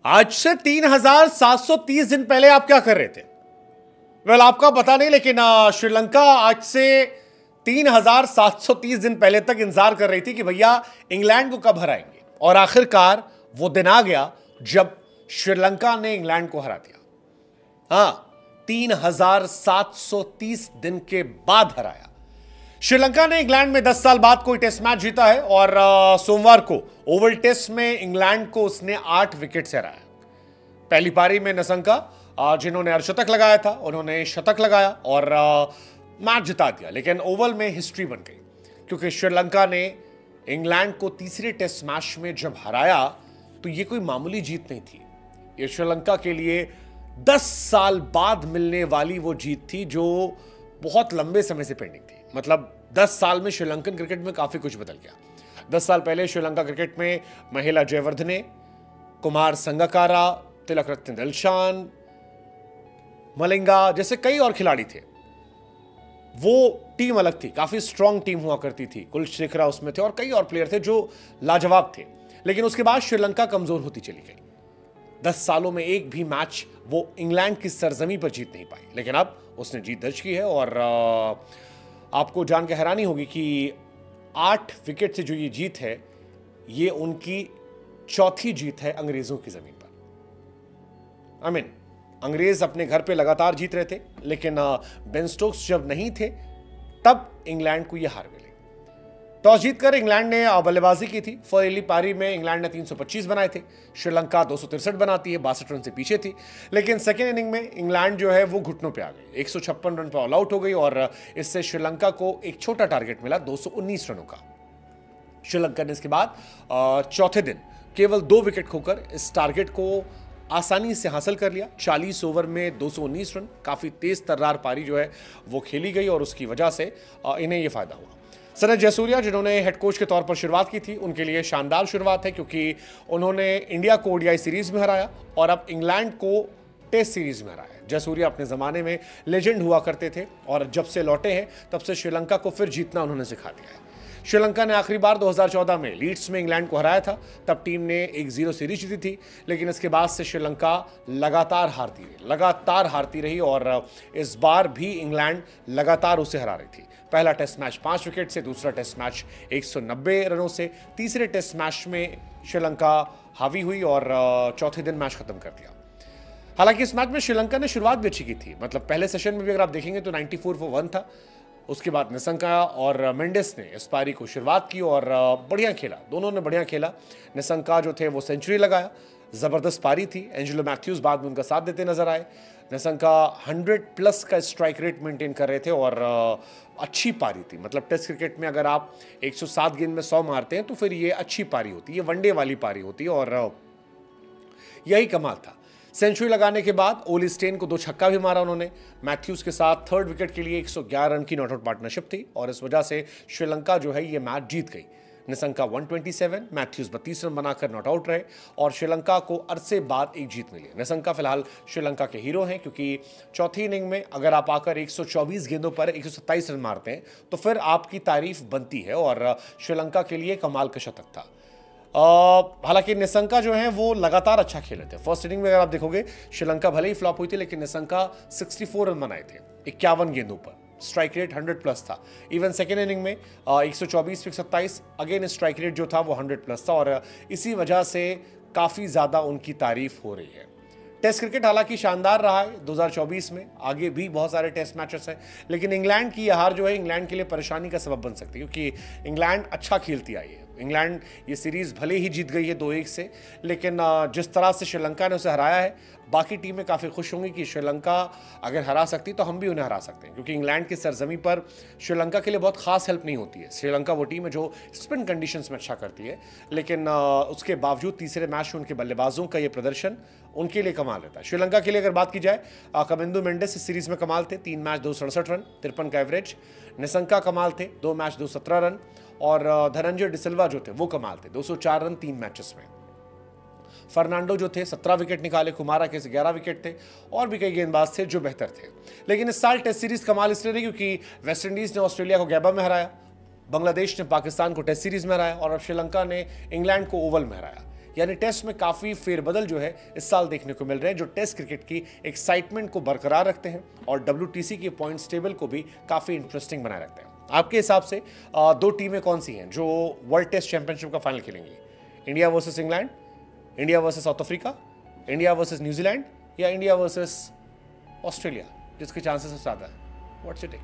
आज से 3730 दिन पहले आप क्या कर रहे थे? वेल, आपका पता नहीं, लेकिन श्रीलंका आज से 3730 दिन पहले तक इंतजार कर रही थी कि भैया इंग्लैंड को कब हराएंगे, और आखिरकार वो दिन आ गया जब श्रीलंका ने इंग्लैंड को हरा दिया। हाँ, 3730 दिन के बाद हराया। श्रीलंका ने इंग्लैंड में 10 साल बाद कोई टेस्ट मैच जीता है, और सोमवार को ओवल टेस्ट में इंग्लैंड को उसने 8 विकेट से हराया। पहली पारी में निशंका, जिन्होंने अर्धशतक लगाया था, उन्होंने शतक लगाया और मैच जिता दिया। लेकिन ओवल में हिस्ट्री बन गई, क्योंकि श्रीलंका ने इंग्लैंड को तीसरे टेस्ट मैच में जब हराया तो यह कोई मामूली जीत नहीं थी। यह श्रीलंका के लिए 10 साल बाद मिलने वाली वो जीत थी जो बहुत लंबे समय से पेंडिंग थी। मतलब 10 साल में श्रीलंकन क्रिकेट में काफी कुछ बदल गया। 10 साल पहले श्रीलंका क्रिकेट में महिला जयवर्धने, कुमार संगकारा, तिलक रत्न दिलशान, मलिंगा जैसे कई और खिलाड़ी थे। वो टीम अलग थी, काफी स्ट्रांग टीम हुआ करती थी। कुलशेखरा उसमें थे और कई और प्लेयर थे जो लाजवाब थे। लेकिन उसके बाद श्रीलंका कमजोर होती चली गई। 10 सालों में एक भी मैच वो इंग्लैंड की सरजमी पर जीत नहीं पाई। लेकिन अब उसने जीत दर्ज की है, और आपको जान के हैरानी होगी कि 8 विकेट से जो ये जीत है, ये उनकी चौथी जीत है अंग्रेजों की जमीन पर। अंग्रेज अपने घर पे लगातार जीत रहे थे, लेकिन बेन स्टोक्स जब नहीं थे तब इंग्लैंड को यह हार मिली। टॉस जीतकर इंग्लैंड ने बल्लेबाजी की थी। पहली पारी में इंग्लैंड ने 325 बनाए थे, श्रीलंका 263 बनाती है, 62 रन से पीछे थी। लेकिन सेकेंड इनिंग में इंग्लैंड जो है वो घुटनों पे आ गई, 156 रन पर ऑल आउट हो गई, और इससे श्रीलंका को एक छोटा टारगेट मिला 219 रनों का। श्रीलंका ने इसके बाद चौथे दिन केवल 2 विकेट खोकर इस टारगेट को आसानी से हासिल कर लिया। 40 ओवर में 219 रन, काफी तेज तर्रार पारी जो है वो खेली गई, और उसकी वजह से इन्हें यह फायदा हुआ। सनत जयसूर्या, जिन्होंने हेड कोच के तौर पर शुरुआत की थी, उनके लिए शानदार शुरुआत है, क्योंकि उन्होंने इंडिया को ओडीआई सीरीज में हराया और अब इंग्लैंड को टेस्ट सीरीज में हराया। जयसूर्या अपने जमाने में लेजेंड हुआ करते थे, और जब से लौटे हैं तब से श्रीलंका को फिर जीतना उन्होंने सिखा दिया है। श्रीलंका ने आखिरी बार 2014 में लीड्स में इंग्लैंड को हराया था, तब टीम ने 1-0 सीरीज जीती थी। लेकिन इसके बाद से श्रीलंका लगातार हारती रही, और इस बार भी इंग्लैंड लगातार उसे हरा रही थी। पहला टेस्ट मैच 5 विकेट से, दूसरा टेस्ट मैच 190 रनों से, तीसरे टेस्ट मैच में श्रीलंका हावी हुई और चौथे दिन मैच खत्म कर दिया। हालांकि इस मैच में श्रीलंका ने शुरुआत भी अच्छी की थी। मतलब पहले सेशन में भी अगर आप देखेंगे तो 94 for 1 था। उसके बाद निशंका और मेंडिस ने इस पारी को शुरुआत की और बढ़िया खेला, दोनों ने बढ़िया खेला। निशंका जो थे वो सेंचुरी लगाया, जबरदस्त पारी थी। एंजेलो मैथ्यूज बाद में उनका साथ देते नजर आए। निशंका 100+ का स्ट्राइक रेट मेंटेन कर रहे थे, और अच्छी पारी थी। मतलब टेस्ट क्रिकेट में अगर आप 107 गेंद में 100 मारते हैं तो फिर ये अच्छी पारी होती है, वनडे वाली पारी होती है, और यही कमाल था। सेंचुरी लगाने के बाद ओली स्टेन को 2 छक्का भी मारा उन्होंने। मैथ्यूज के साथ थर्ड विकेट के लिए 111 रन की नॉट आउट पार्टनरशिप थी, और इस वजह से श्रीलंका जो है ये मैच जीत गई। निशंका 127, मैथ्यूज 32 रन बनाकर नॉट आउट रहे, और श्रीलंका को अरसे बाद एक जीत मिली। निशंका फिलहाल श्रीलंका के हीरो हैं, क्योंकि चौथी इनिंग में अगर आप आकर 124 गेंदों पर 127 रन मारते हैं तो फिर आपकी तारीफ बनती है, और श्रीलंका के लिए कमाल का शतक था। हालांकि निशंका जो है वो लगातार अच्छा खेले थे। फर्स्ट इनिंग में अगर आप देखोगे श्रीलंका भले ही फ्लॉप हुई थी, लेकिन निशंका 64 रन बनाए थे 51 गेंदों पर, स्ट्राइक रेट 100+ था। इवन सेकेंड इनिंग में 124 पे 27, अगेन स्ट्राइक रेट जो था वो 100+ था, और इसी वजह से काफ़ी ज़्यादा उनकी तारीफ हो रही है। टेस्ट क्रिकेट हालांकि शानदार रहा है 2024 में, आगे भी बहुत सारे टेस्ट मैचेस हैं, लेकिन इंग्लैंड की यह हार जो है इंग्लैंड के लिए परेशानी का सबब बन सकती है, क्योंकि इंग्लैंड अच्छा खेलती आई है। इंग्लैंड ये सीरीज़ भले ही जीत गई है 2-1 से, लेकिन जिस तरह से श्रीलंका ने उसे हराया है, बाकी टीमें काफ़ी खुश होंगी कि श्रीलंका अगर हरा सकती तो हम भी उन्हें हरा सकते हैं, क्योंकि इंग्लैंड की सरजमी पर श्रीलंका के लिए बहुत खास हेल्प नहीं होती है। श्रीलंका वो टीम है जो स्पिन कंडीशंस में अच्छा करती है, लेकिन उसके बावजूद तीसरे मैच में उनके बल्लेबाजों का ये प्रदर्शन उनके लिए कमाल रहता है। श्रीलंका के लिए अगर बात की जाए, कमिंदु मेंडिस इस सीरीज में कमाल थे, 3 मैच 267 रन, 53 का एवरेज। निशंका कमाल थे, 2 मैच 217 रन, और धनंजय डिसिल्वा जो थे वो कमाल थे, 204 रन 3 मैचेस में। फर्नांडो जो थे 17 विकेट निकाले, कुमारा के 11 विकेट थे, और भी कई गेंदबाज थे जो बेहतर थे। लेकिन इस साल टेस्ट सीरीज कमाल इसलिए रही क्योंकि वेस्टइंडीज ने ऑस्ट्रेलिया को गैबा में हराया, बांग्लादेश ने पाकिस्तान को टेस्ट सीरीज में हराया, और अब श्रीलंका ने इंग्लैंड को ओवल में हराया। यानी टेस्ट में काफी फेरबदल जो है इस साल देखने को मिल रहे हैं, जो टेस्ट क्रिकेट की एक्साइटमेंट को बरकरार रखते हैं और WTC के पॉइंट्स टेबल को भी काफी इंटरेस्टिंग बनाए रखते हैं। आपके हिसाब से दो टीमें कौन सी हैं जो वर्ल्ड टेस्ट चैंपियनशिप का फाइनल खेलेंगी? India versus England, India versus South Africa, India versus New Zealand या इंडिया वर्सेस ऑस्ट्रेलिया, जिसके चांसेस सबसे ज्यादा है? What's your take?